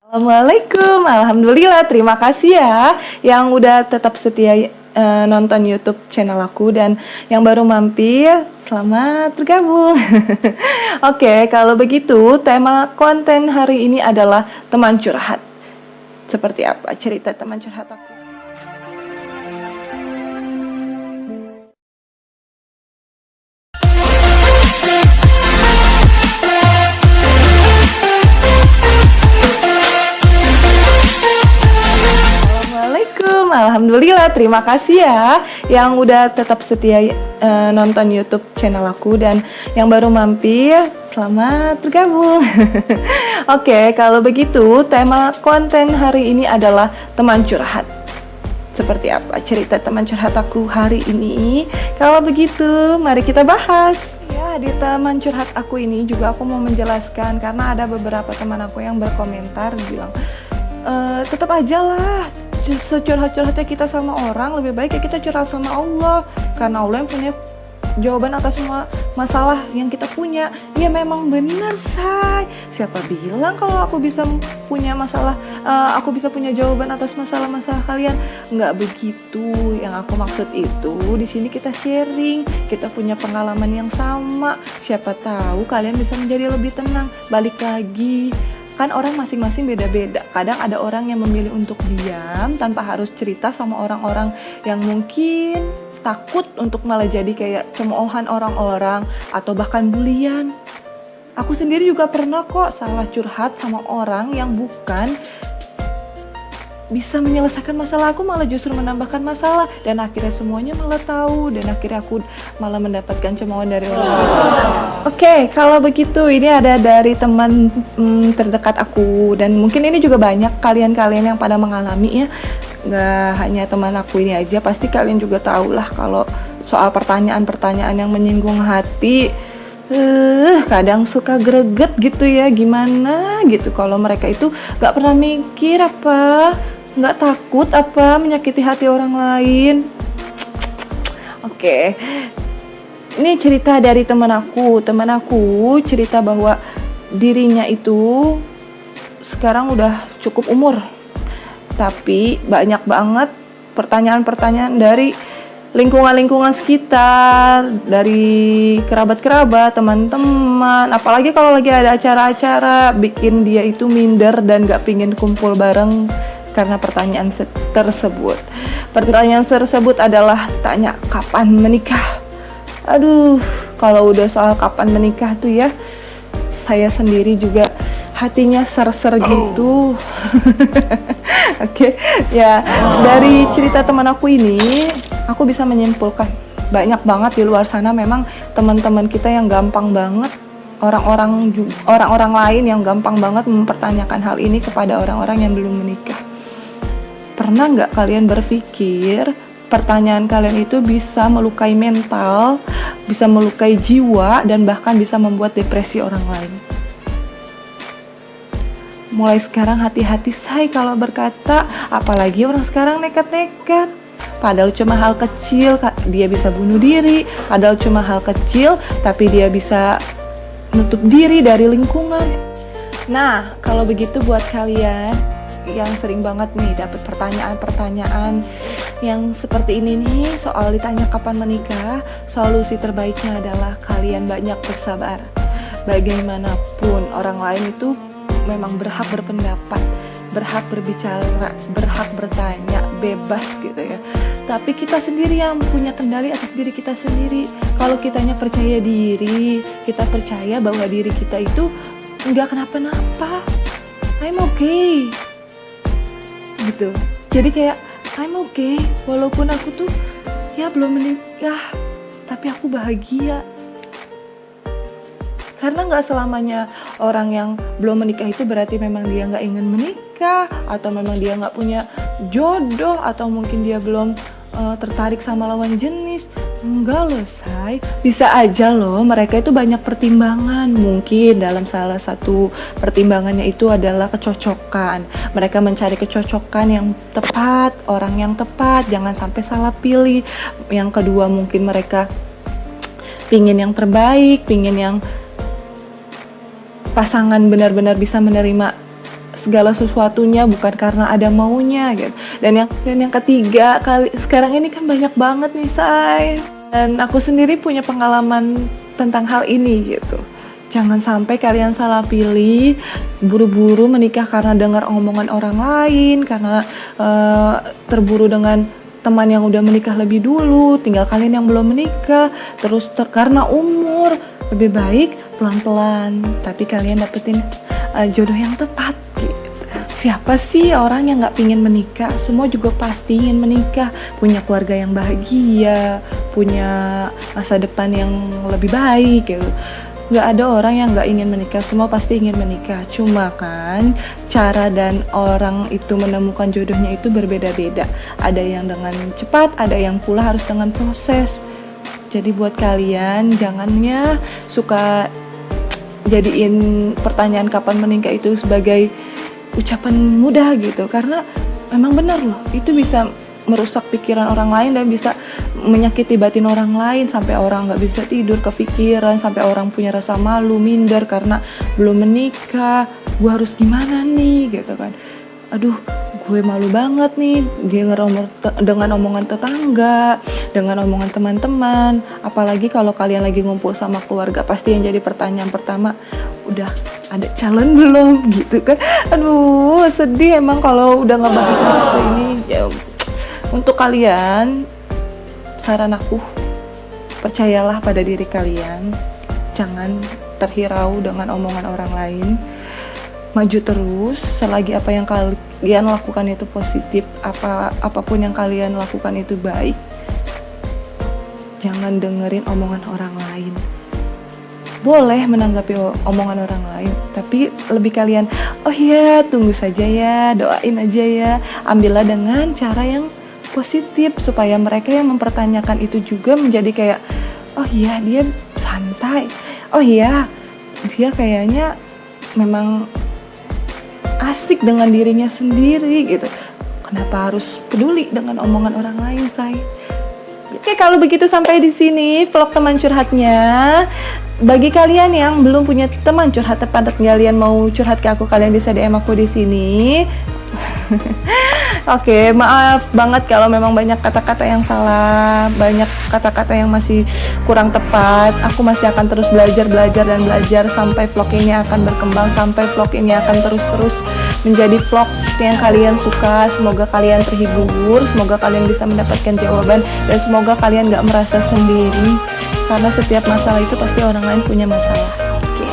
Assalamualaikum, alhamdulillah, terima kasih ya yang udah tetap setia nonton YouTube channel aku dan yang baru mampir, selamat bergabung. Oke, kalau begitu tema konten hari ini adalah teman curhat. Seperti apa cerita teman curhat aku? Assalamualaikum, alhamdulillah, terima kasih ya yang udah tetap setia nonton YouTube channel aku dan yang baru mampir, selamat bergabung. Oke, kalau begitu tema konten hari ini adalah teman curhat. Seperti apa cerita teman curhat aku hari ini? Kalau begitu, mari kita bahas. Ya, di teman curhat aku ini juga aku mau menjelaskan karena ada beberapa teman aku yang berkomentar bilang, tetap aja lah, securhat-curhatnya kita sama orang, lebih baik ya kita curhat sama Allah, karena Allah yang punya jawaban atas semua masalah yang kita punya. Ya memang benar, say. Siapa bilang kalau aku bisa punya masalah, aku bisa punya jawaban atas masalah-masalah kalian? Nggak begitu. Yang aku maksud itu, di sini kita sharing, kita punya pengalaman yang sama. Siapa tahu kalian bisa menjadi lebih tenang. Balik lagi, kan orang masing-masing beda-beda. Kadang ada orang yang memilih untuk diam tanpa harus cerita sama orang-orang yang mungkin takut untuk malah jadi kayak cemoohan orang-orang atau bahkan bulian. Aku sendiri juga pernah kok salah curhat sama orang yang bukan bisa menyelesaikan masalah aku, malah justru menambahkan masalah, dan akhirnya semuanya malah tahu, dan akhirnya aku malah mendapatkan cemoohan dari orang lain. Oke, kalau begitu ini ada dari teman terdekat aku, dan mungkin ini juga banyak kalian-kalian yang pada mengalami ya, nggak hanya teman aku ini aja, pasti kalian juga tahu lah kalau soal pertanyaan-pertanyaan yang menyinggung hati. Kadang suka greget gitu ya, gimana gitu kalau mereka itu nggak pernah mikir apa, nggak takut apa menyakiti hati orang lain. Oke, ini cerita dari teman aku cerita bahwa dirinya itu sekarang udah cukup umur, tapi banyak banget pertanyaan-pertanyaan dari lingkungan-lingkungan sekitar, dari kerabat-kerabat, teman-teman, apalagi kalau lagi ada acara-acara, bikin dia itu minder dan gak pingin kumpul bareng karena pertanyaan tersebut. Pertanyaan tersebut adalah tanya kapan menikah. Aduh, kalau udah soal kapan menikah tuh ya, saya sendiri juga hatinya ser-ser gitu. Oke, ya dari cerita teman aku ini, aku bisa menyimpulkan banyak banget di luar sana memang teman-teman kita yang gampang banget, orang-orang lain yang gampang banget mempertanyakan hal ini kepada orang-orang yang belum menikah. Pernah nggak kalian berpikir pertanyaan kalian itu bisa melukai mental, bisa melukai jiwa, dan bahkan bisa membuat depresi orang lain? Mulai sekarang hati-hati say kalau berkata, apalagi orang sekarang nekat-nekat. Padahal cuma hal kecil, dia bisa bunuh diri. Padahal cuma hal kecil, tapi dia bisa nutup diri dari lingkungan. Nah, kalau begitu buat kalian yang sering banget nih dapat pertanyaan-pertanyaan yang seperti ini nih, soal ditanya kapan menikah, solusi terbaiknya adalah kalian banyak bersabar. Bagaimanapun orang lain itu memang berhak berpendapat, berhak berbicara, berhak bertanya, bebas gitu ya. Tapi kita sendiri yang punya kendali atas diri kita sendiri. Kalau kitanya percaya diri, kita percaya bahwa diri kita itu nggak kenapa-napa, I'm okay gitu. Jadi kayak I'm okay, walaupun aku tuh ya belum menikah, tapi aku bahagia. Karena nggak selamanya orang yang belum menikah itu berarti memang dia nggak ingin menikah, atau memang dia nggak punya jodoh, atau mungkin dia belum tertarik sama lawan jenis. Enggak loh say, bisa aja loh mereka itu banyak pertimbangan. Mungkin dalam salah satu pertimbangannya itu adalah kecocokan. Mereka mencari kecocokan yang tepat, orang yang tepat, jangan sampai salah pilih. Yang kedua mungkin mereka pingin yang terbaik, pingin yang pasangan benar-benar bisa menerima segala sesuatunya bukan karena ada maunya gitu. Dan yang ketiga, sekarang ini kan banyak banget nih Say. Dan aku sendiri punya pengalaman tentang hal ini gitu. Jangan sampai kalian salah pilih, buru-buru menikah karena dengar omongan orang lain, karena terburu dengan teman yang udah menikah lebih dulu, tinggal kalian yang belum menikah, terus karena umur. Lebih baik pelan-pelan, tapi kalian dapetin jodoh yang tepat gitu. Siapa sih orang yang gak pingin menikah? Semua juga pasti ingin menikah, punya keluarga yang bahagia, punya masa depan yang lebih baik gitu. Gak ada orang yang gak ingin menikah, semua pasti ingin menikah. Cuma kan cara dan orang itu menemukan jodohnya itu berbeda-beda. Ada yang dengan cepat, ada yang pula harus dengan proses. Jadi buat kalian jangannya suka jadiin pertanyaan kapan menikah itu sebagai ucapan mudah gitu. Karena memang benar loh, itu bisa merusak pikiran orang lain dan bisa menyakiti batin orang lain, sampai orang gak bisa tidur kepikiran, sampai orang punya rasa malu, minder karena belum menikah. Gue harus gimana nih gitu kan, aduh gue malu banget nih dengan omongan tetangga, dengan omongan teman-teman. Apalagi kalau kalian lagi ngumpul sama keluarga, pasti yang jadi pertanyaan pertama, udah ada calon belum gitu kan. Aduh sedih emang kalau udah ngebahas seperti ini ya. Untuk kalian, saran aku, percayalah pada diri kalian. Jangan terhirau dengan omongan orang lain. Maju terus, selagi apa yang kalian lakukan itu positif, apapun yang kalian lakukan itu baik. Jangan dengerin omongan orang lain. Boleh menanggapi omongan orang lain, tapi lebih kalian, oh iya tunggu saja ya, doain aja ya. Ambillah dengan cara yang positif, supaya mereka yang mempertanyakan itu juga menjadi kayak, oh iya dia santai, oh iya dia kayaknya memang asik dengan dirinya sendiri gitu. Kenapa harus peduli dengan omongan orang lain, Say? Oke, kalau begitu sampai di sini vlog teman curhatnya. Bagi kalian yang belum punya teman curhat tepat, kalian mau curhat ke aku, kalian bisa DM aku di sini. Oke, maaf banget kalau memang banyak kata-kata yang salah, banyak kata-kata yang masih kurang tepat. Aku masih akan terus belajar sampai vlog ini akan berkembang, sampai vlog ini akan terus menjadi vlog yang kalian suka. Semoga kalian terhibur, semoga kalian bisa mendapatkan jawaban, dan semoga kalian gak merasa sendiri, karena setiap masalah itu pasti orang lain punya masalah. Oke,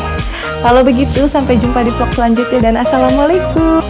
kalau begitu sampai jumpa di vlog selanjutnya dan assalamualaikum.